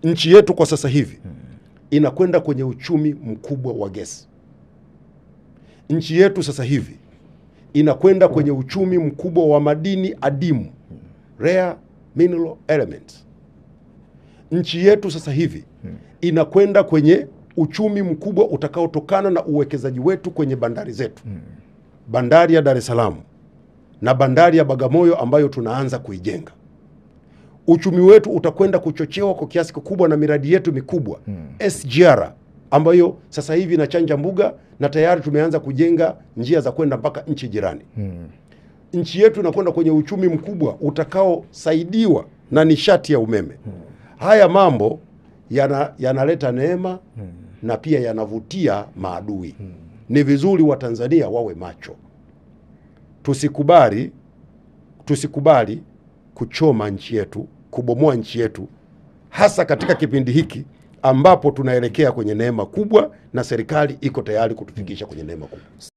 Nchi yetu kwa sasa hivi inakwenda kwenye uchumi mkubwa wa gesi. Nchi yetu sasa hivi inakwenda kwenye uchumi mkubwa wa madini adimu, rare mineral elements. Nchi yetu sasa hivi inakwenda kwenye uchumi mkubwa utakaotokana na uwekezaji wetu kwenye bandari zetu. Bandari ya Dar es Salaam na bandari ya Bagamoyo ambayo tunaanza kuijenga. Uchumi wetu utakwenda kuchochewa kwa kiasi kikubwa na miradi yetu mikubwa. SGR ambayo sasa hivi inachanja mbuga na tayari tumeanza kujenga njia za kwenda mpaka nchi jirani. Nchi yetu inakwenda kwenye uchumi mkubwa utakaosaidiwa na nishati ya umeme. Haya mambo yanaleta neema na pia yanavutia maadui. Ni vizuri Watanzania wawe macho. Tusikubali kuchoma nchi yetu, kubomoa nchi yetu, hasa katika kipindi hiki ambapo tunaelekea kwenye neema kubwa na serikali iko tayari kutufikisha kwenye neema kubwa.